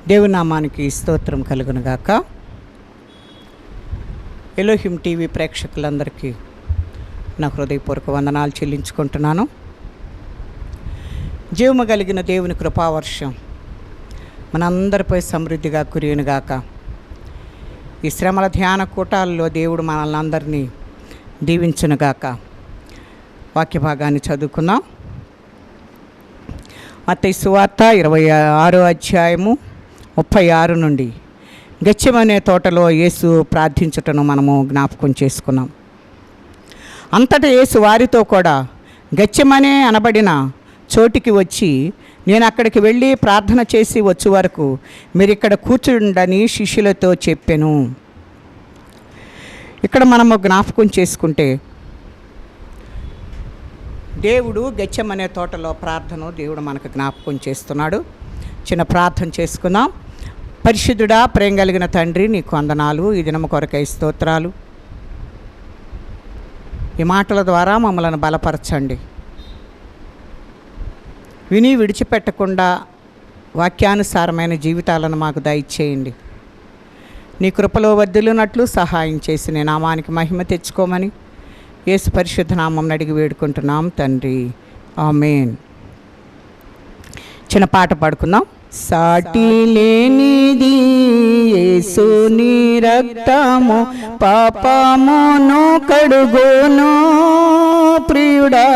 దేవుని నామానికి స్తోత్రం కలుగునుగాక. ఎలోహిం టీవీ ప్రేక్షకులందరికీ నా హృదయపూర్వక వందనాలు చెల్లించుకుంటున్నాను. జీవము కలిగిన దేవుని కృపావర్షం మనందరిపై సమృద్ధిగా కురియునుగాక. ఈ శ్రమల ధ్యాన కూటాల్లో దేవుడు మనల్ని అందరినీ దీవించునుగాక. వాక్య భాగాన్ని చదువుకుందాం. మత్తయి సువార్త 26వ అధ్యాయము 36 నుండి గెత్సేమనే తోటలో యేసు ప్రార్థించుటను మనము జ్ఞాపకం చేసుకున్నాం. అంతటా యేసు వారితో కూడా గెత్సేమనే అనబడిన చోటికి వచ్చి, నేను అక్కడికి వెళ్ళి ప్రార్థన చేసి వచ్చే వరకు మీరు ఇక్కడ కూర్చుండని శిష్యులతో చెప్పెను. ఇక్కడ మనము జ్ఞాపకం చేసుకుంటే దేవుడు గెత్సేమనే తోటలో ప్రార్థన దేవుడు మనకు జ్ఞాపకం చేస్తున్నాడు. చిన్న ప్రార్థన చేసుకుందాం. పరిశుద్ధుడా, ప్రేమ కలిగిన తండ్రి, నీకు వందనాలు. ఈ దినము కొరకై స్తోత్రాలు. ఈ మాటల ద్వారా మమ్మల్ని బలపరచండి. విని విడిచిపెట్టకుండా వాక్యానుసారమైన జీవితాలను మాకు దయచేయండి. నీ కృపలో వర్ధిల్లునట్లు సహాయం చేసి నీ నామానికి మహిమ తెచ్చుకోమని యేసు పరిశుద్ధ నామం అడిగి వేడుకుంటున్నాం తండ్రి, ఆమేన్. చిన్న పాట పాడుకుందాం. సాటి లేనిది యేసుని రక్తము పాపమును కడుగును, ప్రియుడా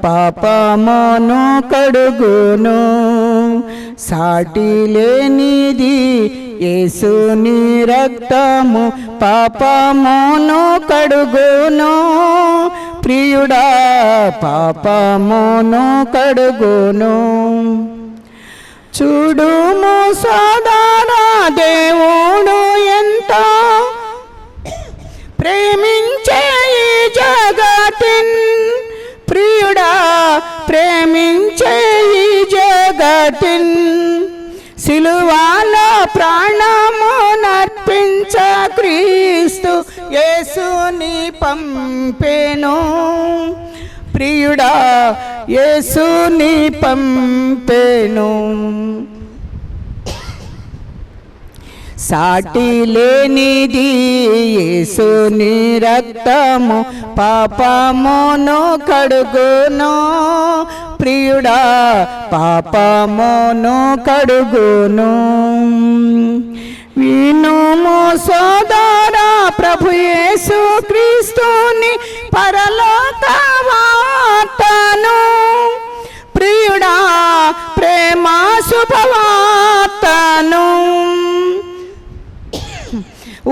పాపమును కడుగును. సాటి లేనిది యేసుని రక్తము పాపమును కడుగును, ప్రియుడా పాపమును కడుగును. చూడుము సోదరా, దేవుడు ఎంతో ప్రేమించే ఈ జగతిన్, ప్రియుడా ప్రేమించే ఈ జగతిన్. సిలువలో ప్రాణము నర్పించ క్రీస్తు యేసుని పంపెను, ప్రియుడా యేసుని పంపెను. సాటి లేనిది యేసుని రక్తము పాపమును కడుగును, ప్రియుడా పాపమును కడుగును. వినుము సోదరా, ప్రభు యేసు క్రీస్తుని పరలోక వార్తను, ప్రియుడా ప్రేమ శుభవార్తను.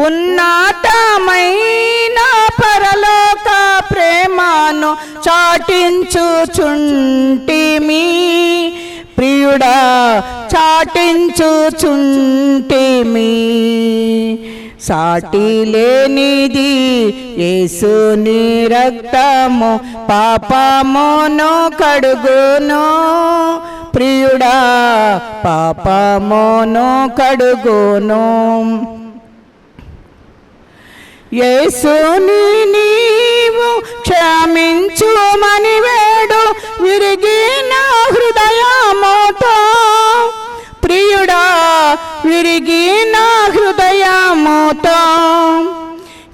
ఉన్నతమైన పరలోక ప్రేమను చాటించుచుంటిమి, ప్రియుడా చాటించుచుంటిమి. సాటి లేనిది యేసుని రక్తము పాపమును కడుగును, ప్రియుడా పాపమును కడుగును. యేసుని నీవు క్షమించుమని వేడు విరిగిన హృదయముతో, ప్రియుడా విరిగిన హృదయముతో.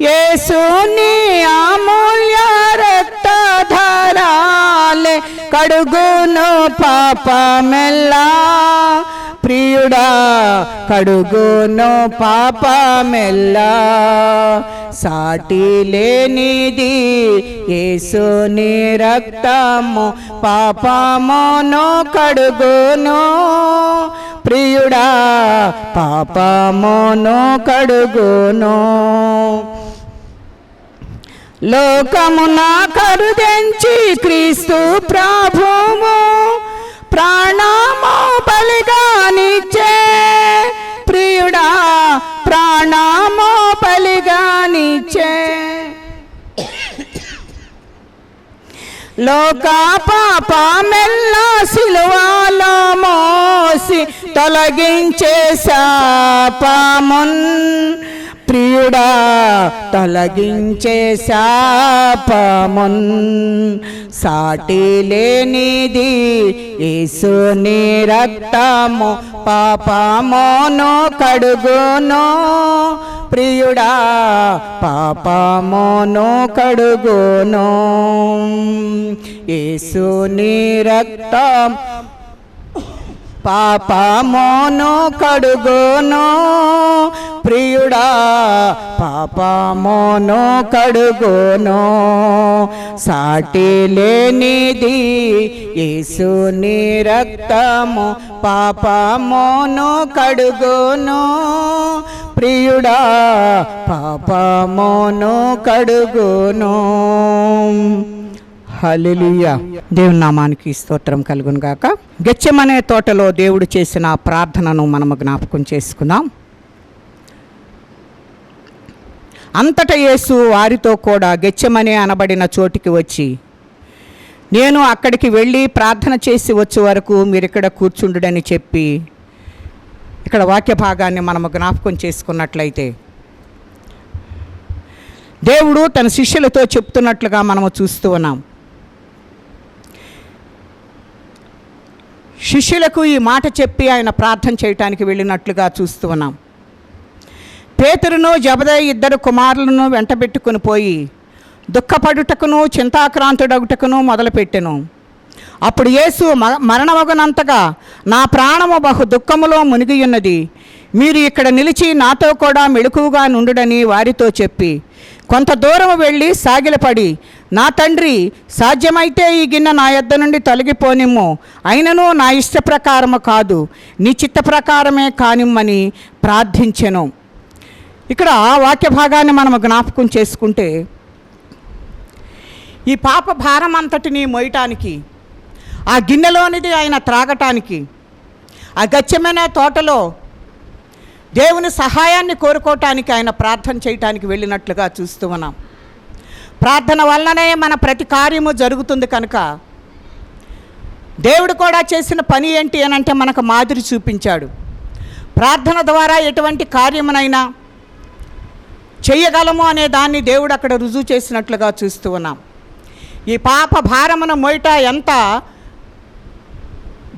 యేసుని అమూల్య రక్తధారాలే కడుగును పాపమెల్లా, ప్రియుడా కడుగును పాపమెల్లా. సాటి లేనిది యేసుని రక్తము పాపమును కడుగును, ప్రియుడా పాపమును కడుగును. లోకమున కరుదెంచి క్రీస్తు ప్రభువు ప్రాణము బలిగానిచ్చే, ప్రియుడా ప్రాణము బలిగానిచ్చే. లోక పాపమెల్లా సిలువలో మోసి తొలగించే శాపమున్, ప్రియుడా తొలగించే శాపమున్, సాటి లేనిది యేసుని రక్తము పాపమును కడుగును. ప్రియుడా పాపమును కడుగును. యేసుని రక్తం పాపమును కడుగును. ప్రియుడా పాపమును కడుగును. సాటి లేనిది యేసుని రక్తము పాపమును కడుగును. ప్రియుడా పాపమును కడుగును. హల్లెలూయా. దేవుని నామానికి స్తోత్రం కలుగును గాక. గెత్సెమనే తోటలో దేవుడు చేసిన ప్రార్థనను మనము జ్ఞాపకం చేసుకుందాం. అంతటా యేసు వారితో కూడా గెత్సెమనే అనబడిన చోటికి వచ్చి, నేను అక్కడికి వెళ్ళి ప్రార్థన చేసి వచ్చే వరకు మీరు ఇక్కడ కూర్చుండుడని చెప్పి, ఇక్కడ వాక్య భాగాన్ని మనము జ్ఞాపకం చేసుకున్నట్లయితే దేవుడు తన శిష్యులతో చెప్తున్నట్లుగా మనము చూస్తూ ఉన్నాం. శిష్యులకు ఈ మాట చెప్పి ఆయన ప్రార్థన చేయటానికి వెళ్ళినట్లుగా చూస్తూ ఉన్నాం. పేతురును జెబెదయి ఇద్దరు కుమారులను వెంటబెట్టుకుని పోయి దుఃఖపడుటకును చింతాక్రాంతుడగుటకును మొదలుపెట్టెను. అప్పుడు యేసు మరణమగునంతగా నా ప్రాణము బహు దుఃఖములో మునిగియున్నది, మీరు ఇక్కడ నిలిచి నాతో కూడా మెలకువగా నుండుడని వారితో చెప్పి కొంత దూరం వెళ్ళి సాగిలపడి, నా తండ్రి, సాధ్యమైతే ఈ గిన్నె నా యొద్ద నుండి తొలగిపోనిమ్ము, అయినను నా ఇష్ట ప్రకారము కాదు, నీ చిత్త ప్రకారమే కానిమ్మని ప్రార్థించెను. ఇక్కడ వాక్య భాగాన్ని మనం జ్ఞాపకం చేసుకుంటే, ఈ పాప భారం అంతటిని మోయటానికి, ఆ గిన్నెలోనిది ఆయన త్రాగటానికి, ఆ గెత్సెమనే తోటలో దేవుని సహాయాన్ని కోరుకోవటానికి ఆయన ప్రార్థన చేయటానికి వెళ్ళినట్లుగా చూస్తూ ఉన్నాం. ప్రార్థన వల్లనే మన ప్రతి కార్యము జరుగుతుంది కనుక దేవుడు కూడా చేసిన పని ఏంటి అని అంటే మనకు మాదిరి చూపించాడు. ప్రార్థన ద్వారా ఎటువంటి కార్యమునైనా చేయగలము అనే దాన్ని దేవుడు అక్కడ రుజువు చేసినట్లుగా చూస్తూ ఉన్నాం. ఈ పాప భారమును మోయట ఎంత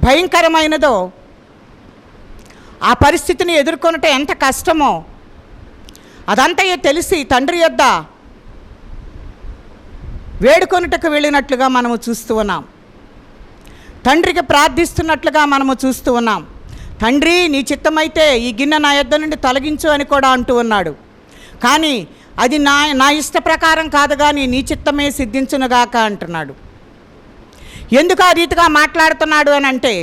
భయంకరమైనదో, ఆ పరిస్థితిని ఎదుర్కొనటం ఎంత కష్టమో అదంతా తెలిసి తండ్రి యొద్ద వేడుకొనుటకు వెళ్ళినట్లుగా మనము చూస్తూ ఉన్నాం. తండ్రికి ప్రార్థిస్తున్నట్లుగా మనము చూస్తూ ఉన్నాం. తండ్రి, నీ చిత్తమైతే ఈ గిన్నె నా యొద్ద నుండి తొలగించు అని కూడా అంటూ ఉన్నాడు. కానీ అది నా ఇష్ట ప్రకారం కాదు, కానీ నీ చిత్తమే సిద్ధించునుగాక అంటున్నాడు. ఎందుకు ఆ రీతిగా మాట్లాడుతున్నాడు అని అంటే,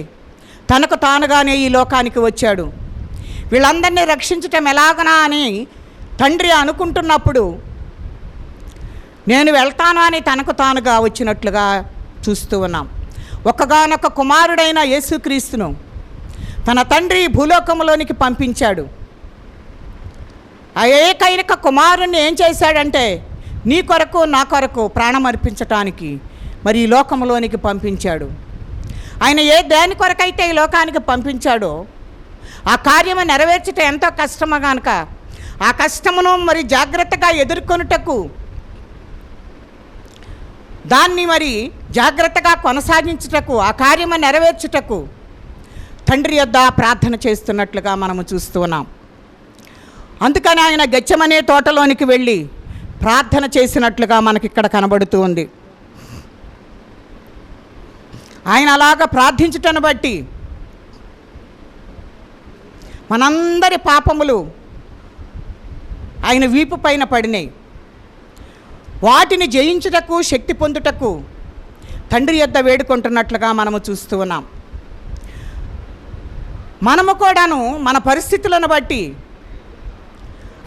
తనకు తానుగానే ఈ లోకానికి వచ్చాడు. వీళ్ళందరినీ రక్షించటం ఎలాగనా అని తండ్రి అనుకుంటున్నప్పుడు, నేను వెళ్తాను అని తనకు తానుగా వచ్చినట్లుగా చూస్తూ ఉన్నాం. ఒక్కగానొక్క కుమారుడైన యేసుక్రీస్తును తన తండ్రి భూలోకంలోనికి పంపించాడు. ఆ ఏకైక కుమారుణ్ణి ఏం చేశాడంటే, నీ కొరకు నా కొరకు ప్రాణం అర్పించటానికి మరి ఈ లోకంలోనికి పంపించాడు. ఆయన దేని కొరకైతే ఈ లోకానికి పంపించాడో ఆ కార్యము నెరవేర్చటం ఎంతో కష్టమో కనుక ఆ కష్టమును మరి జాగ్రత్తగా ఎదుర్కొనుటకు, దాన్ని మరి జాగ్రత్తగా కొనసాగించుటకు, ఆ కార్యము నెరవేర్చుటకు తండ్రి యొద్ద ప్రార్థన చేస్తున్నట్లుగా మనము చూస్తూ ఉన్నాం. అందుకని ఆయన గెత్సెమనే తోటలోనికి వెళ్ళి ప్రార్థన చేసినట్లుగా మనకి ఇక్కడ కనబడుతూ ఉంది. ఆయన అలాగ ప్రార్థించుటను బట్టి మనందరి పాపములు ఆయన వీపు పైన పడినాయి. వాటిని జయించుటకు, శక్తి పొందుటకు తండ్రి యొద్ద వేడుకుంటున్నట్లుగా మనము చూస్తూ ఉన్నాం. మనము కూడాను మన పరిస్థితులను బట్టి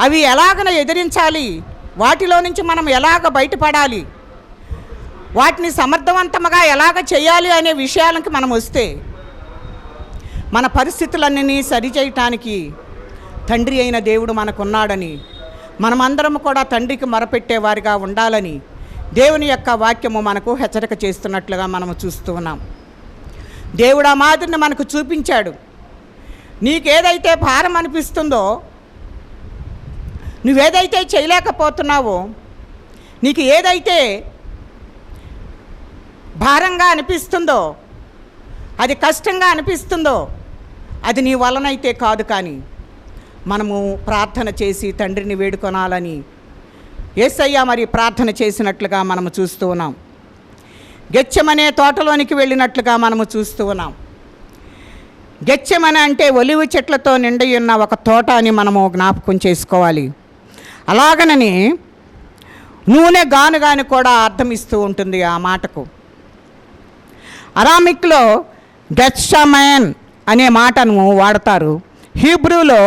అవి ఎలాగన ఎదిరించాలి, వాటిలో నుంచి మనం ఎలాగ బయటపడాలి, వాటిని సమర్థవంతంగా ఎలాగ చేయాలి అనే విషయాలకు మనం వస్తే, మన పరిస్థితులన్నీ సరిచేయటానికి తండ్రి అయిన దేవుడు మనకున్నాడని, మనమందరం కూడా తండ్రికి మొరపెట్టేవారిగా ఉండాలని దేవుని యొక్క వాక్యము మనకు హెచ్చరిక చేస్తున్నట్లుగా మనము చూస్తూ ఉన్నాం. దేవుడు ఆ మాదిరిని మనకు చూపించాడు. నీకేదైతే భారం అనిపిస్తుందో నువ్వేదైతే చేయలేకపోతున్నావో, నీకు ఏదైతే భారంగా అనిపిస్తుందో, అది కష్టంగా అనిపిస్తుందో, అది నీ వలనైతే కాదు. కానీ మనము ప్రార్థన చేసి తండ్రిని వేడుకొనాలని యేసయ్య మరి ప్రార్థన చేసినట్లుగా మనము చూస్తూ ఉన్నాం. గెత్సెమనే తోటలోనికి వెళ్ళినట్లుగా మనము చూస్తూ ఉన్నాం. గెత్సెమనే అంటే ఒలివ చెట్లతో నిండి ఉన్న ఒక తోట అని మనము జ్ఞాపకం చేసుకోవాలి. అలాగనని నూనె గానుగాని కూడా అర్థం ఇస్తూ ఉంటుంది ఆ మాటకు. అరామిక్లో గెత్సెమనే అనే మాటను వాడతారు. హీబ్రూలో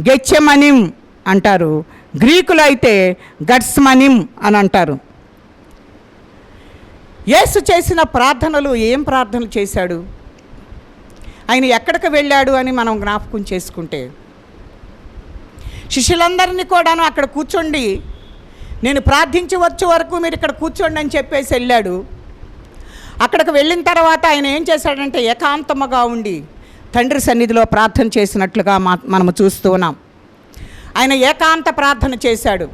గెత్సెమనిం అంటారు. గ్రీకులో అయితే గెత్సెమనిం అని అంటారు. యేసు చేసిన ప్రార్థనలు, ఏం ప్రార్థనలు చేశాడు, ఆయన ఎక్కడికి వెళ్ళాడు అని మనం జ్ఞాపకం చేసుకుంటే, శిష్యులందరినీ కూడాను అక్కడ కూర్చోండి, నేను ప్రార్థించి వచ్చే వరకు మీరు ఇక్కడ కూర్చోండి అని చెప్పేసి వెళ్ళాడు. అక్కడికి వెళ్ళిన తర్వాత ఆయన ఏం చేశాడంటే ఏకాంతముగా ఉండి తండ్రి సన్నిధిలో ప్రార్థన చేసినట్లుగా మనము చూస్తూ ఉన్నాం. ఆయన ఏకాంత ప్రార్థన చేశాడు.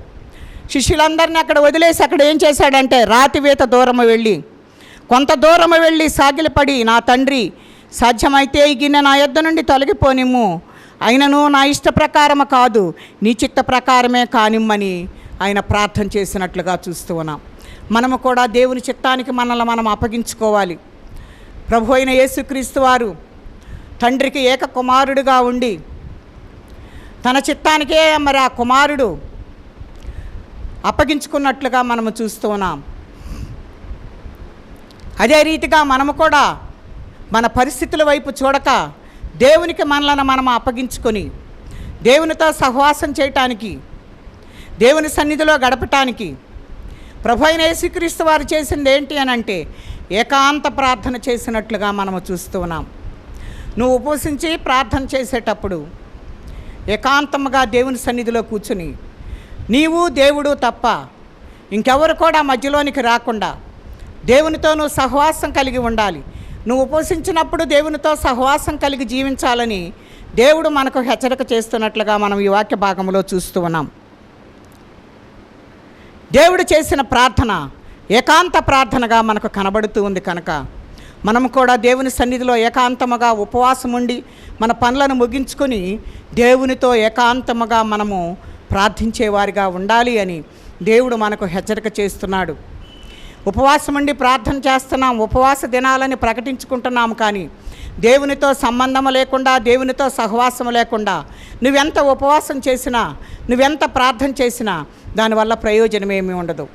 శిష్యులందరినీ అక్కడ వదిలేసి అక్కడ ఏం చేశాడంటే రాతివేత దూరము వెళ్ళి, కొంత దూరము వెళ్ళి సాగిలపడి, నా తండ్రి సాధ్యమైతే ఈ గిన్నె నా యొద్ద నుండి తొలగిపోనిమ్ము, అయినను నా ఇష్ట ప్రకారము కాదు నీ చిత్త ప్రకారమే కానిమ్మని ఆయన ప్రార్థన చేసినట్లుగా చూస్తూ ఉన్నాం. మనము కూడా దేవుని చిత్తానికి మనల్ని మనం అప్పగించుకోవాలి. ప్రభు అయిన యేసుక్రీస్తు వారు తండ్రికి ఏక కుమారుడుగా ఉండి తన చిత్తానికే మరి ఆ కుమారుడు అప్పగించుకున్నట్లుగా మనము చూస్తూ ఉన్నాం. అదే రీతిగా మనము కూడా మన పరిస్థితుల వైపు చూడక దేవునికి మనలను మనం అప్పగించుకొని దేవునితో సహవాసం చేయటానికి, దేవుని సన్నిధిలో గడపటానికి ప్రభు అయిన యేసుక్రీస్తు వారు చేసింది ఏంటి అని అంటే ఏకాంత ప్రార్థన చేసినట్లుగా మనము చూస్తూ ఉన్నాం. నువ్వు ఉపవసించి ప్రార్థన చేసేటప్పుడు ఏకాంతముగా దేవుని సన్నిధిలో కూర్చుని నీవు దేవుడు తప్ప ఇంకెవరు కూడా మధ్యలోనికి రాకుండా దేవునితో నువ్వు సహవాసం కలిగి ఉండాలి. నువ్వు ఉపవసించినప్పుడు దేవునితో సహవాసం కలిగి జీవించాలని దేవుడు మనకు హెచ్చరిక చేస్తున్నట్లుగా మనం ఈ వాక్య భాగంలో చూస్తూ ఉన్నాం. దేవుడు చేసిన ప్రార్థన ఏకాంత ప్రార్థనగా మనకు కనబడుతూ ఉంది కనుక మనము కూడా దేవుని సన్నిధిలో ఏకాంతముగా ఉపవాసం ఉండి మన పనులను ముగించుకొని దేవునితో ఏకాంతముగా మనము ప్రార్థించేవారిగా ఉండాలి అని దేవుడు మనకు హెచ్చరిక చేస్తున్నాడు. ఉపవాసం ఉండి ప్రార్థన చేస్తున్నాం, ఉపవాస దినాలని ప్రకటించుకుంటున్నాము, కానీ దేవునితో సంబంధం లేకుండా, దేవునితో సహవాసం లేకుండా నువ్వెంత ఉపవాసం చేసినా, నువ్వెంత ప్రార్థన చేసినా దానివల్ల ప్రయోజనం ఏమీ ఉండదు.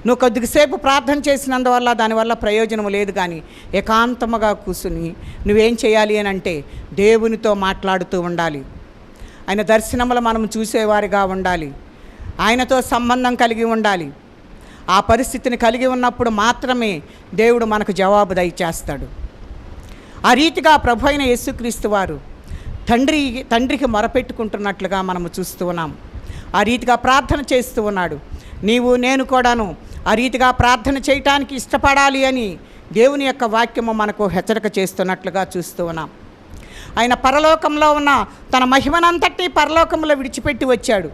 నువ్వు కొద్దిసేపు ప్రార్థన చేసినందువల్ల దానివల్ల ప్రయోజనం లేదు. కానీ ఏకాంతముగా కూర్చుని నువ్వేం చేయాలి అని అంటే దేవునితో మాట్లాడుతూ ఉండాలి. ఆయన దర్శనములు మనం చూసేవారిగా ఉండాలి. ఆయనతో సంబంధం కలిగి ఉండాలి. ఆ పరిస్థితిని కలిగి ఉన్నప్పుడు మాత్రమే దేవుడు మనకు జవాబు దయచేస్తాడు. ఆ రీతిగా ప్రభు అయిన యేసుక్రీస్తు వారు తండ్రికి మొరపెట్టుకుంటున్నట్లుగా మనము చూస్తూ ఉన్నాం. ఆ రీతిగా ప్రార్థన చేస్తూ ఉన్నాడు. నేను కూడాను ఆ రీతిగా ప్రార్థన చేయటానికి ఇష్టపడాలి అని దేవుని యొక్క వాక్యము మనకు హెచ్చరిక చేస్తున్నట్లుగా చూస్తూ ఉన్నాం. ఆయన పరలోకంలో ఉన్న తన మహిమనంతటి పరలోకంలో విడిచిపెట్టి వచ్చాడు.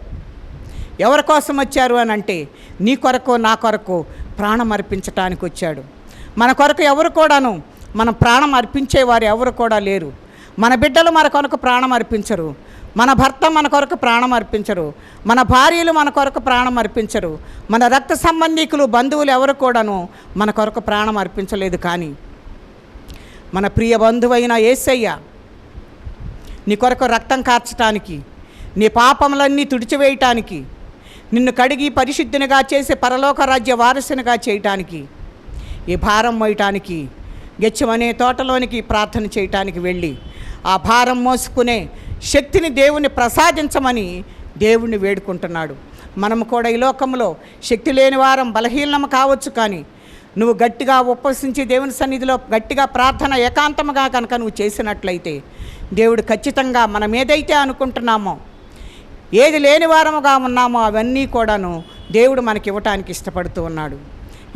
ఎవరి కోసం వచ్చారు అని అంటే నీ కొరకు, నా కొరకు ప్రాణం అర్పించటానికి వచ్చాడు. మన కొరకు ఎవరు కూడాను మన ప్రాణం అర్పించేవారు ఎవరు కూడా లేరు. మన బిడ్డలు మన కొరకు ప్రాణం అర్పించరు, మన భర్త మన కొరకు ప్రాణం అర్పించరు, మన భార్యలు మన కొరకు ప్రాణం అర్పించరు, మన రక్త సంబంధికులు బంధువులు ఎవరు కూడాను మన కొరకు ప్రాణం అర్పించలేదు. కానీ మన ప్రియ బంధువైన యేసయ్య నీ కొరకు రక్తం కార్చటానికి, నీ పాపములన్నీ తుడిచివేయటానికి, నిన్ను కడిగి పరిశుద్ధినిగా చేసి పరలోక రాజ్య వారసునిగా చేయటానికి, ఈ భారం మోయటానికి గెత్సెమనే తోటలోనికి ప్రార్థన చేయటానికి వెళ్ళి ఆ భారం మోసుకునే శక్తిని దేవుని ప్రసాదించమని దేవుణ్ణి వేడుకుంటున్నాడు. మనము కూడా ఈ లోకంలో శక్తి లేని వారం, బలహీనం కావచ్చు, కానీ నువ్వు గట్టిగా ఉపవసించి దేవుని సన్నిధిలో గట్టిగా ప్రార్థన ఏకాంతముగా కనుక నువ్వు చేసినట్లయితే దేవుడు ఖచ్చితంగా మనం ఏదైతే అనుకుంటున్నామో, ఏది లేని వారముగా ఉన్నామో అవన్నీ కూడాను దేవుడు మనకి ఇవ్వటానికి ఇష్టపడుతూ ఉన్నాడు.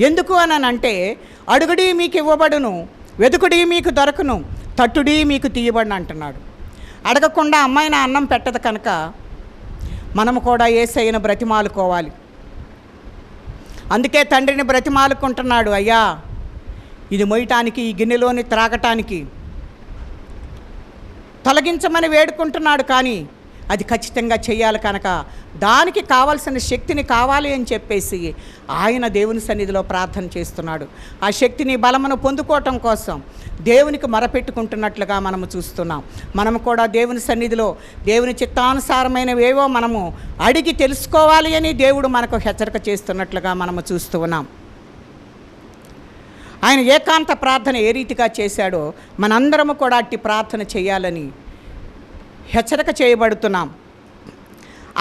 ఎందుకు అని అంటే అడుగుడి మీకు ఇవ్వబడును, వెదుకుడి మీకు దొరకును, తట్టుడి మీకు తీయబడును అంటున్నాడు. అడగకుండా అమ్మాయిన అన్నం పెట్టదు కనుక మనము కూడా యేసయ్యను బ్రతిమాలుకోవాలి. అందుకే తండ్రిని బ్రతిమాలుకుంటున్నాడు, అయ్యా ఇది మొయ్యటానికి, ఈ గిన్నెలోని త్రాగటానికి తొలగించమని వేడుకుంటున్నాడు. కానీ అది ఖచ్చితంగా చేయాలి కనుక దానికి కావాల్సిన శక్తిని కావాలి అని చెప్పేసి ఆయన దేవుని సన్నిధిలో ప్రార్థన చేస్తున్నాడు. ఆ శక్తిని, బలమును పొందుకోవటం కోసం దేవునికి మొరపెట్టుకుంటున్నట్లుగా మనము చూస్తున్నాం. మనము కూడా దేవుని సన్నిధిలో దేవుని చిత్తానుసారమైనవేవో మనము అడిగి తెలుసుకోవాలి అని దేవుడు మనకు హెచ్చరిక చేస్తున్నట్లుగా మనము చూస్తూ ఉన్నాం. ఆయన ఏకాంత ప్రార్థన ఏ రీతిగా చేశాడో మనందరము కూడా అట్టి ప్రార్థన చేయాలని హెచ్చరిక చేయబడుతున్నాం.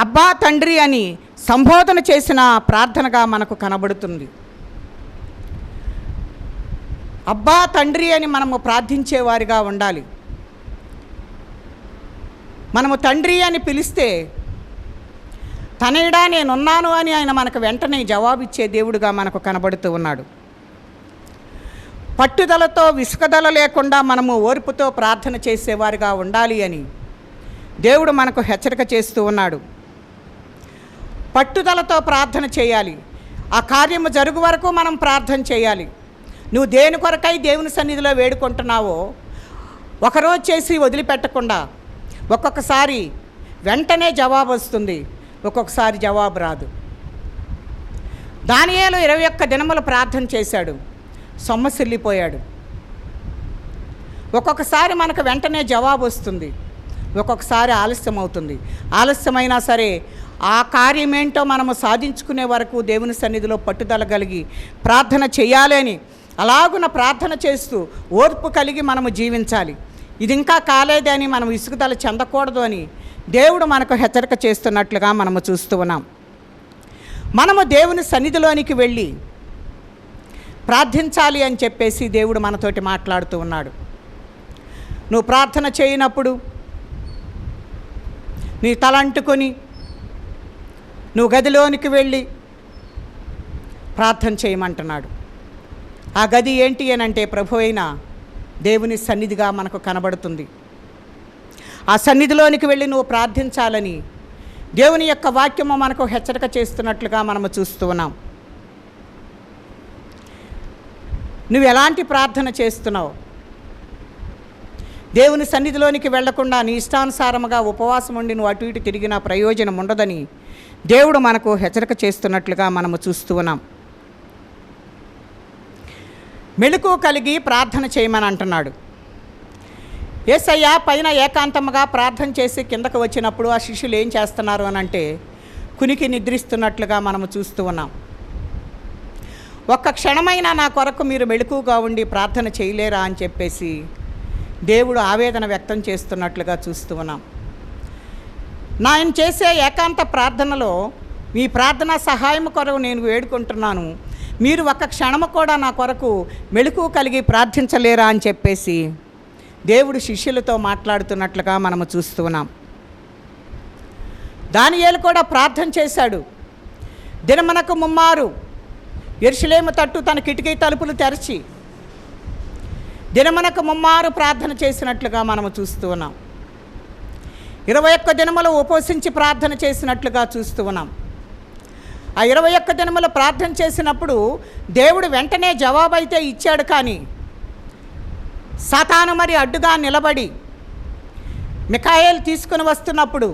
అబ్బా తండ్రి అని సంబోధన చేసిన ప్రార్థనగా మనకు కనబడుతుంది. అబ్బా తండ్రి అని మనము ప్రార్థించేవారిగా ఉండాలి. మనము తండ్రి అని పిలిస్తే తనయుడా నేనున్నాను అని ఆయన మనకు వెంటనే జవాబిచ్చే దేవుడుగా మనకు కనబడుతూ ఉన్నాడు. పట్టుదలతో, విసుకదల లేకుండా మనము ఓర్పుతో ప్రార్థన చేసేవారిగా ఉండాలి అని దేవుడు మనకు హెచ్చరిక చేస్తూ ఉన్నాడు. పట్టుదలతో ప్రార్థన చేయాలి. ఆ కార్యము జరుగు వరకు మనం ప్రార్థన చేయాలి. నువ్వు దేని కొరకై దేవుని సన్నిధిలో వేడుకుంటున్నావో ఒకరోజు చేసి వదిలిపెట్టకుండా ఒక్కొక్కసారి వెంటనే జవాబు వస్తుంది, ఒక్కొక్కసారి జవాబు రాదు. దానియేలు 21 దినములు ప్రార్థన చేశాడు, సొమ్మసిల్లిపోయాడు. ఒక్కొక్కసారి మనకు వెంటనే జవాబు వస్తుంది, ఒక్కొక్కసారి ఆలస్యం అవుతుంది. ఆలస్యమైనా సరే ఆ కార్యమేంటో మనము సాధించుకునే వరకు దేవుని సన్నిధిలో పట్టుదల కలిగి ప్రార్థన చేయాలని, అలాగున ప్రార్థన చేస్తూ ఓర్పు కలిగి మనము జీవించాలి. ఇది ఇంకా కాలేదని మనం విసుగుదల చెందకూడదు అని దేవుడు మనకు హెచ్చరిక చేస్తున్నట్లుగా మనము చూస్తూ ఉన్నాం. మనము దేవుని సన్నిధిలోనికి వెళ్ళి ప్రార్థించాలి అని చెప్పేసి దేవుడు మనతోటి మాట్లాడుతూ ఉన్నాడు. నువ్వు ప్రార్థన చేయనప్పుడు నీ తల అంటుకొని నువ్వు గదిలోనికి వెళ్ళి ప్రార్థన చేయమంటున్నాడు. ఆ గది ఏంటి అని అంటే ప్రభు అయిన దేవుని సన్నిధిగా మనకు కనబడుతుంది. ఆ సన్నిధిలోనికి వెళ్ళి నువ్వు ప్రార్థించాలని దేవుని యొక్క వాక్యము మనకు హెచ్చరిక చేస్తున్నట్లుగా మనము చూస్తూ ఉన్నాం. నువ్వు ఎలాంటి ప్రార్థన చేస్తున్నావు? దేవుని సన్నిధిలోనికి వెళ్లకుండా నీ ఇష్టానుసారముగా ఉపవాసం ఉండి నువ్వు అటు ఇటు తిరిగిన ప్రయోజనం ఉండదని దేవుడు మనకు హెచ్చరిక చేస్తున్నట్లుగా మనము చూస్తూ ఉన్నాం. మెళుకు కలిగి ప్రార్థన చేయమని అంటున్నాడు. యేసయ్య పైన ఏకాంతముగా ప్రార్థన చేసి కిందకు వచ్చినప్పుడు ఆ శిష్యులు ఏం చేస్తున్నారు అని అంటే కునికి నిద్రిస్తున్నట్లుగా మనము చూస్తూ ఉన్నాం. ఒక్క క్షణమైనా నా కొరకు మీరు మెళుకుగా ఉండి ప్రార్థన చేయలేరా అని చెప్పేసి దేవుడు ఆవేదన వ్యక్తం చేస్తున్నట్లుగా చూస్తూ ఉన్నాం. నేను చేసే ఏకాంత ప్రార్థనలో మీ ప్రార్థన సహాయం కొరకు నేను వేడుకుంటున్నాను, మీరు ఒక్క క్షణము కూడా నా కొరకు మెళుకు కలిగి ప్రార్థించలేరా అని చెప్పేసి దేవుడు శిష్యులతో మాట్లాడుతున్నట్లుగా మనము చూస్తూ ఉన్నాం. దానియేలు కూడా ప్రార్థన చేశాడు. దినమునకు ముమ్మారు యెరూషలేము తట్టు తన కిటికీ తలుపులు తెరచి దినమునకు ముమ్మారు ప్రార్థన చేసినట్లుగా మనము చూస్తూ ఉన్నాం. 21 దినములు ఉపవసించి ప్రార్థన చేసినట్లుగా చూస్తూ ఉన్నాం. ఆ 21 దినములు ప్రార్థన చేసినప్పుడు దేవుడు వెంటనే జవాబు అయితే ఇచ్చాడు. కానీ సాతాను మరి అడ్డుగా నిలబడి మిఖాయేలు తీసుకుని వస్తున్నప్పుడు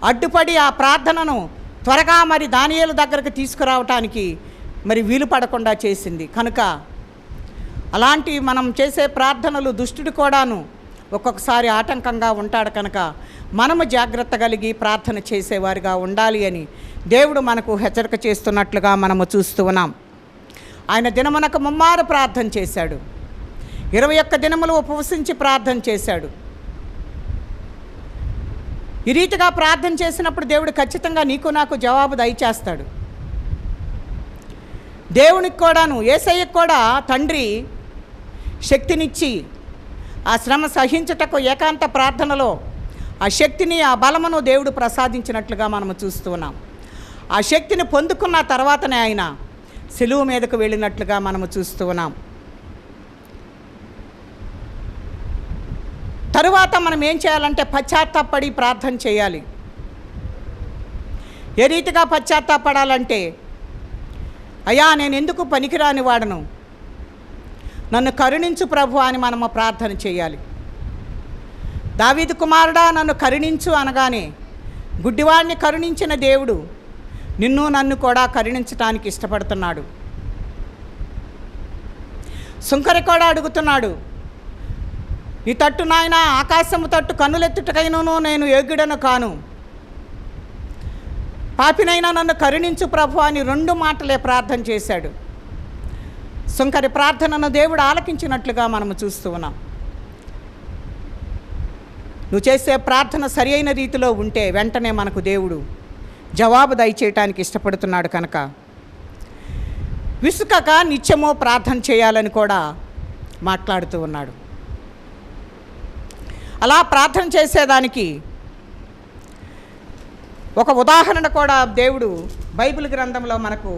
అడ్డుపడి ఆ ప్రార్థనను త్వరగా మరి దానియేలు దగ్గరకు తీసుకురావటానికి మరి వీలు పడకుండా చేసింది. కనుక అలాంటి మనం చేసే ప్రార్థనలు దుష్టుడు కూడాను ఒక్కొక్కసారి ఆటంకంగా ఉంటాడు. కనుక మనము జాగ్రత్త కలిగి ప్రార్థన చేసేవారిగా ఉండాలి అని దేవుడు మనకు హెచ్చరిక చేస్తున్నట్లుగా మనము చూస్తూ ఉన్నాం. ఆయన దినమునకు ముమ్మారు ప్రార్థన చేశాడు. 21 దినములు ఉపవసించి ప్రార్థన చేశాడు. ఈ రీతిగా ప్రార్థన చేసినప్పుడు దేవుడు ఖచ్చితంగా నీకు నాకు జవాబు దయచేస్తాడు. దేవునికి కూడాను, యేసయ్యకు కూడా తండ్రి శక్తినిచ్చి ఆ శ్రమ సహించుటకు ఏకాంత ప్రార్థనలో ఆ శక్తిని, ఆ బలమును దేవుడు ప్రసాదించినట్లుగా మనము చూస్తూ ఉన్నాం. ఆ శక్తిని పొందుకున్న తర్వాతనే ఆయన సిలువ మీదకు వెళ్ళినట్లుగా మనము చూస్తూ ఉన్నాం. తరువాత మనం ఏం చేయాలంటే పశ్చాత్తాపడి ప్రార్థన చేయాలి. ఏ రీతిగా పశ్చాత్తాపడాలంటే, అయ్యా నేను ఎందుకు పనికిరాని వాడను, నన్ను కరుణించు ప్రభు అని మనము ప్రార్థన చేయాలి. దావీదు కుమారుడా నన్ను కరుణించు అనగానే గుడ్డివాడిని కరుణించిన దేవుడు నిన్ను నన్ను కూడా కరుణించడానికి ఇష్టపడుతున్నాడు. సుంకరి కూడా అడుగుతున్నాడు, ఈ తట్టు నాయన ఆకాశము తట్టు కన్నులెత్తుటకైనను నేను యోగ్యుడను కాను, పాపినైనా నన్ను కరుణించు ప్రభు అని 2 మాటలే ప్రార్థన చేశాడు. సుంకరి ప్రార్థనను దేవుడు ఆలకించినట్లుగా మనము చూస్తూ ఉన్నాం. నువ్వు చేసే ప్రార్థన సరి అయిన రీతిలో ఉంటే వెంటనే మనకు దేవుడు జవాబు దయచేయటానికి ఇష్టపడుతున్నాడు. కనుక విసుకక నిత్యము ప్రార్థన చేయాలని కూడా మాట్లాడుతూ ఉన్నాడు. అలా ప్రార్థన చేసేదానికి ఒక ఉదాహరణ కూడా దేవుడు బైబిల్ గ్రంథంలో మనకు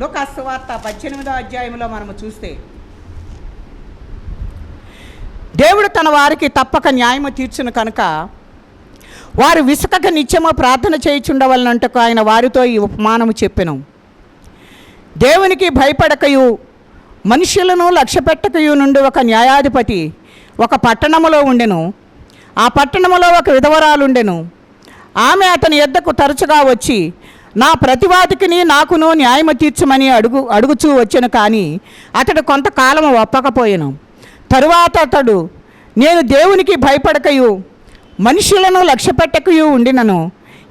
లూకా సువార్త 18వ అధ్యాయంలో మనము చూస్తే, దేవుడు తన వారికి తప్పక న్యాయము తీర్చును కనుక వారు విసుకక నిత్యము ప్రార్థన చేయుచుండవలనంటకు ఆయన వారితో ఈ ఉపమానము చెప్పెను. దేవునికి భయపడకయు మనుషులను లక్ష్యపెట్టకయు నుండి ఒక న్యాయాధిపతి ఒక పట్టణములో ఉండెను. ఆ పట్టణములో ఒక విధవరాలుండెను. ఆమె అతని యొద్దకు తరచుగా వచ్చి నా ప్రతివాదికిని నాకును న్యాయము తీర్చమని అడుగుచూ వచ్చెను. కానీ అతడు కొంతకాలము ఒప్పకపోయెను. తరువాత అతడు నేను దేవునికి భయపడకయు మనుషులను లక్ష్యపెట్టకయు ఉండినను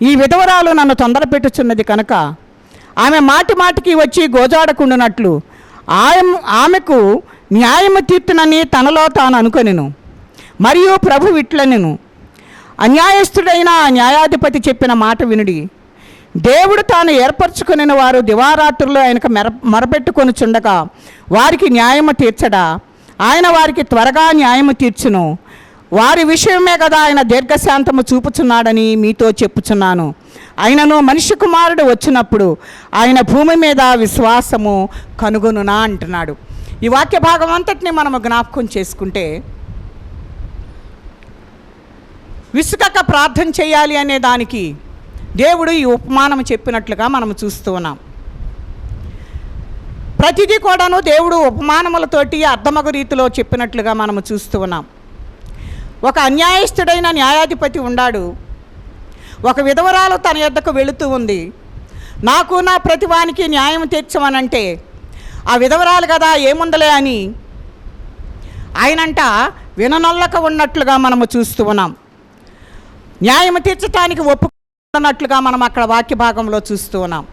ఈ విధవరాలు నన్ను తొందర పెట్టుచున్నది కనుక ఆమె మాటి మాటికి వచ్చి గోజాడకుండునట్లు ఆమెకు న్యాయము తీర్చునని తనలో తాను అనుకొనెను. మరియు ప్రభు ఇట్లనెను, అన్యాయస్తుడైన ఆ న్యాయాధిపతి చెప్పిన మాట వినుడి. దేవుడు తాను ఏర్పరచుకుని వారు దివారాత్రులు ఆయనకు మొరపెట్టుకొనుచుండగా వారికి న్యాయము తీర్చడా? ఆయన వారికి త్వరగా న్యాయము తీర్చును. వారి విషయమే కదా ఆయన దీర్ఘశాంతము చూపుచున్నాడని మీతో చెప్పుచున్నాను. ఆయనను మనిషి కుమారుడు వచ్చినప్పుడు ఆయన భూమి మీద విశ్వాసము కనుగొనునా అంటున్నాడు. ఈ వాక్య భాగం అంతటిని మనము జ్ఞాపకం చేసుకుంటే, విసుకక ప్రార్థన చేయాలి అనే దానికి దేవుడు ఈ ఉపమానం చెప్పినట్లుగా మనము చూస్తూ ఉన్నాం. ప్రతిదీ కూడాను దేవుడు ఉపమానములతోటి అర్థమగు రీతిలో చెప్పినట్లుగా మనము చూస్తూ ఉన్నాం. ఒక అన్యాయస్తుడైన న్యాయాధిపతి ఉన్నాడు. ఒక విధవరాలు తన యొద్దకు వెళుతూ ఉంది. నాకు నా ప్రతివానికి న్యాయం తీర్చమనంటే ఆ విధవరాలు కదా ఏముందలే అని ఆయనంట విననొల్లక ఉన్నట్లుగా మనము చూస్తూ ఉన్నాం. న్యాయం తీర్చడానికి ఒప్పుకున్నట్లుగా మనం అక్కడ వాక్య భాగంలో చూస్తూ ఉన్నాం.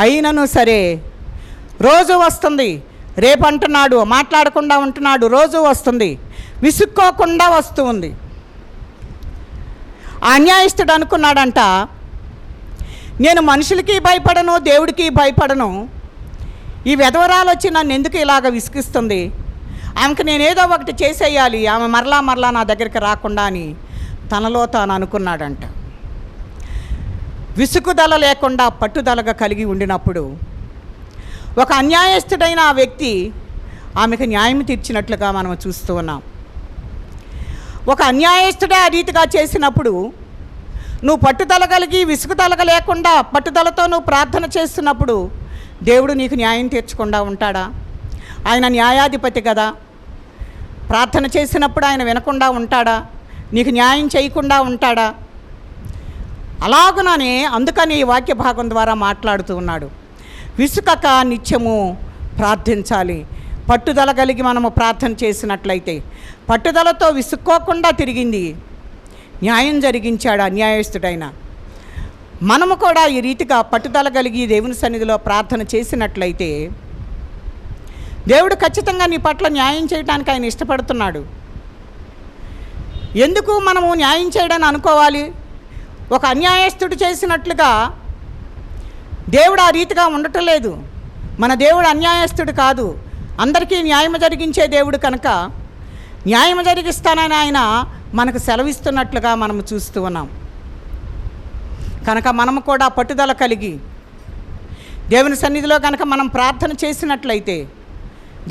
అయినను సరే రోజు వస్తుంది, రేపు అంటున్నాడు, మాట్లాడకుండా ఉంటున్నాడు, రోజు వస్తుంది, విసుక్కోకుండా వస్తూ ఉంది. ఆ అన్యాయస్తుడు అనుకున్నాడంట, నేను మనుషులకి భయపడను, దేవుడికి భయపడను, ఈ విధవరాలు వచ్చి నన్ను ఎందుకు ఇలాగ విసిగిస్తుంది, ఆమెకు నేనేదో ఒకటి చేసేయాలి, ఆమె మరలా నా దగ్గరికి రాకుండా అని తనలో తాను అనుకున్నాడంట. విసుగుదల లేకుండా పట్టుదలగా కలిగి ఉండినప్పుడు ఒక అన్యాయస్తుడైన ఆ వ్యక్తి ఆమెకు న్యాయం తీర్చినట్లుగా మనం చూస్తూ ఉన్నాం. ఒక అన్యాయస్తుడే ఆ రీతిగా చేసినప్పుడు నువ్వు పట్టుదల కలిగి విసుగుదల లేకుండా పట్టుదలతో నువ్వు ప్రార్థన చేస్తున్నప్పుడు దేవుడు నీకు న్యాయం తీర్చకుండా ఉంటాడా? ఆయన న్యాయాధిపతి కదా. ప్రార్థన చేసినప్పుడు ఆయన వినకుండా ఉంటాడా? నీకు న్యాయం చేయకుండా ఉంటాడా? అలాగుననే అందుకని ఈ వాక్య భాగం ద్వారా మాట్లాడుతూ ఉన్నాడు. విసుకక నిత్యము ప్రార్థించాలి. పట్టుదల కలిగి మనము ప్రార్థన చేసినట్లయితే, పట్టుదలతో విసుక్కోకుండా తిరిగింది, న్యాయం జరిగించాడు అన్యాయస్తుడైన. మనము కూడా ఈ రీతిగా పట్టుదల కలిగి దేవుని సన్నిధిలో ప్రార్థన చేసినట్లయితే దేవుడు ఖచ్చితంగా నీ పట్ల న్యాయం చేయడానికి ఆయన ఇష్టపడుతున్నాడు. ఎందుకు మనము న్యాయం చేయడాన్ని అనుకోవాలి? ఒక అన్యాయస్తుడు చేసినట్లుగా దేవుడు ఆ రీతిగా ఉండటం లేదు. మన దేవుడు అన్యాయస్తుడు కాదు, అందరికీ న్యాయం జరిగించే దేవుడు కనుక న్యాయం జరిగిస్తానని ఆయన మనకు సెలవిస్తున్నట్లుగా మనము చూస్తూ ఉన్నాం. కనుక మనము కూడా పట్టుదల కలిగి దేవుని సన్నిధిలో కనుక మనం ప్రార్థన చేసినట్లయితే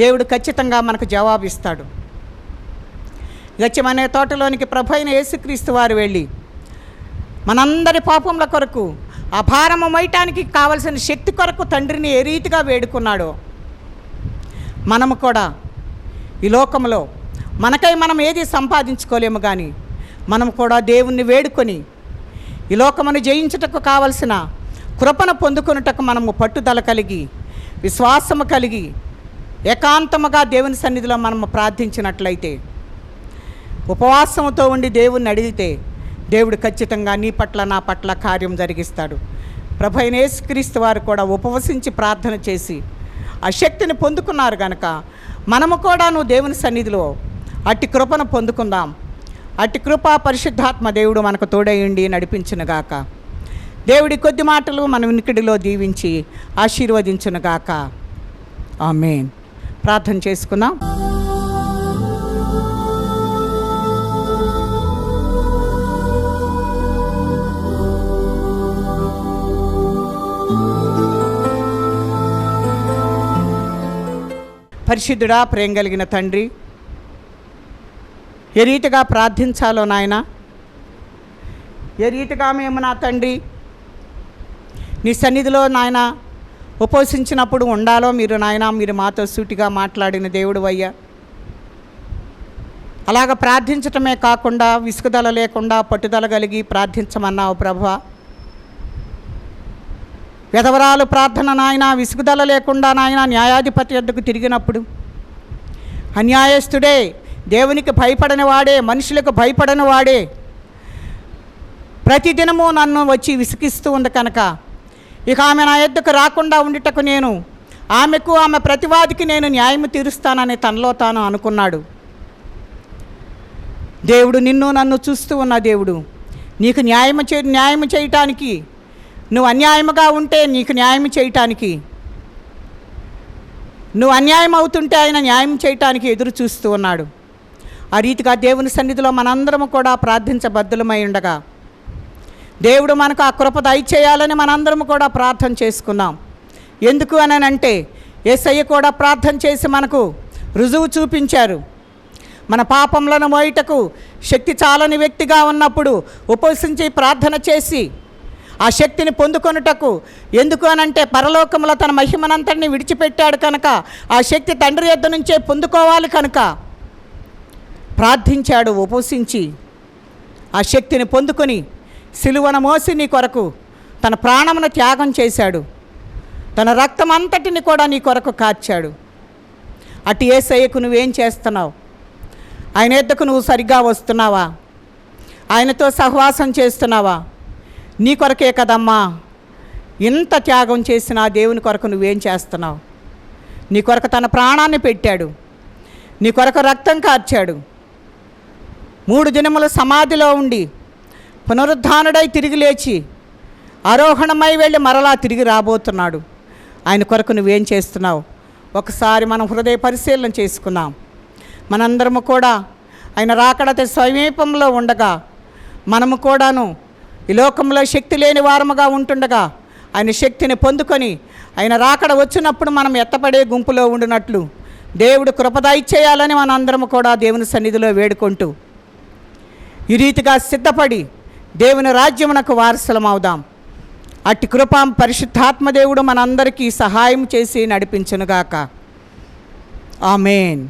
దేవుడు ఖచ్చితంగా మనకు జవాబిస్తాడు. గెత్సేమనే తోటలోనికి ప్రభు అయిన యేసుక్రీస్తు వారు వెళ్ళి మనందరి పాపముల కొరకు ఆ భారము మోయటానికి కావలసిన శక్తి కొరకు తండ్రిని ఏ రీతిగా వేడుకున్నాడో మనము కూడా ఈ లోకంలో మనకై మనం ఏది సంపాదించుకోలేము, కానీ మనం కూడా దేవుణ్ణి వేడుకొని ఈ లోకమును జయించుటకు కావలసిన కృపను పొందుకొనుటకు మనము పట్టుదల కలిగి విశ్వాసము కలిగి ఏకాంతముగా దేవుని సన్నిధిలో మనము ప్రార్థించినట్లయితే, ఉపవాసముతో ఉండి దేవుణ్ణి అడిగితే దేవుడు ఖచ్చితంగా నీ పట్ల నా పట్ల కార్యం జరిగిస్తాడు. ప్రభు అయిన యేసుక్రీస్తు వారు కూడా ఉపవసించి ప్రార్థన చేసి ఆ శక్తిని పొందుకున్నారు కనుక మనము కూడా దేవుని సన్నిధిలో అట్టి కృపను పొందుకుందాం. అట్టి కృప పరిశుద్ధాత్మ దేవుడు మనకు తోడయుండి నడిపించునుగాక. దేవుడి కొద్ది మాటలు మన వినికిడిలో దీవించి ఆశీర్వదించునుగాక. ఆమేన్. ప్రార్థన చేసుకుందాం. పరిశుద్ధుడా, ప్రేమ కలిగిన తండ్రి, ఏ రీతిగా ప్రార్థించాలో నాయన, ఏ రీతిగా మేము నా తండ్రి నీ సన్నిధిలో నాయన ఉపవసించినప్పుడు ఉండాలో మీరు మాతో సూటిగా మాట్లాడిన దేవుడు అయ్యా. అలాగ ప్రార్థించటమే కాకుండా విసుగుదల లేకుండా పట్టుదల కలిగి ప్రార్థించమన్నావు ప్రభువా. విధవరాలు ప్రార్థన నాయన విసుగుదల లేకుండా నాయన న్యాయాధిపతి వద్దకు తిరిగినప్పుడు, అన్యాయస్తుడే, దేవునికి భయపడని వాడే, మనుషులకు భయపడని వాడే ప్రతిదినము నన్ను వచ్చి విసిగిస్తూ ఉంది కనుక ఇక ఆమె నా యొద్దకు రాకుండా ఉండుటకు నేను ఆమెకు, ఆమె ప్రతివాదికి నేను న్యాయం తీరుస్తానని తనలో తాను అనుకున్నాడు. దేవుడు నిన్ను నన్ను చూస్తూ ఉన్న దేవుడు, నీకు న్యాయం చేయటానికి, నువ్వు అన్యాయముగా ఉంటే నీకు న్యాయం చేయటానికి, నువ్వు అన్యాయం అవుతుంటే ఆయన న్యాయం చేయటానికి ఎదురు చూస్తూ ఉన్నాడు. ఆ రీతిగా దేవుని సన్నిధిలో మనందరము కూడా ప్రార్థించబద్ధులమై ఉండగా దేవుడు మనకు ఆ కృప దయచేయాలని మనందరము కూడా ప్రార్థన చేసుకుందాం. ఎందుకు అనంటే యేసయ్య కూడా ప్రార్థన చేసి మనకు రుజువు చూపించారు. మన పాపములను మోయుటకు శక్తి చాలని వ్యక్తిగా ఉన్నప్పుడు ఉపవసించి ప్రార్థన చేసి ఆ శక్తిని పొందుకొనుటకు, ఎందుకు అనంటే పరలోకంలో తన మహిమనంతటిని విడిచిపెట్టాడు కనుక ఆ శక్తి తండ్రి యొద్ద నుంచే పొందుకోవాలి కనుక ప్రార్థించాడు. ఉపవసించి ఆ శక్తిని పొందుకొని సిలువను మోసి నీ కొరకు తన ప్రాణమును త్యాగం చేశాడు. తన రక్తం అంతటిని కూడా నీ కొరకు కార్చాడు. అటు యేసయ్యకు నువ్వేం చేస్తున్నావు? ఆయన యొద్దకు నువ్వు సరిగ్గా వస్తున్నావా? ఆయనతో సహవాసం చేస్తున్నావా? నీ కొరకే కదమ్మా ఇంత త్యాగం చేసిన దేవుని కొరకు నువ్వేం చేస్తున్నావు? నీ కొరకు తన ప్రాణాన్ని పెట్టాడు, నీ కొరకు రక్తం కార్చాడు. 3 దినములు సమాధిలో ఉండి పునరుద్ధానుడై తిరిగి లేచి ఆరోహణమై వెళ్ళి మరలా తిరిగి రాబోతున్నాడు. ఆయన కొరకు నువ్వేం చేస్తున్నావు? ఒకసారి మనం హృదయ పరిశీలన చేసుకుందాం. మనందరము కూడా ఆయన రాకడత సమీపంలో ఉండగా మనము కూడాను ఈ లోకంలో శక్తి లేని వారముగా ఉంటుండగా ఆయన శక్తిని పొందుకొని ఆయన రాకడ వచ్చినప్పుడు మనం ఎత్తపడే గుంపులో ఉండినట్లు దేవుడు కృపదయచేయాలని మనందరము కూడా దేవుని సన్నిధిలో వేడుకుంటూ ఈ రీతిగా సిద్ధపడి దేవుని రాజ్యమునకు వారసులమవుదాం. అట్టి కృప పరిశుద్ధాత్మదేవుడు మనందరికీ సహాయం చేసి నడిపించునుగాక. ఆమేన్.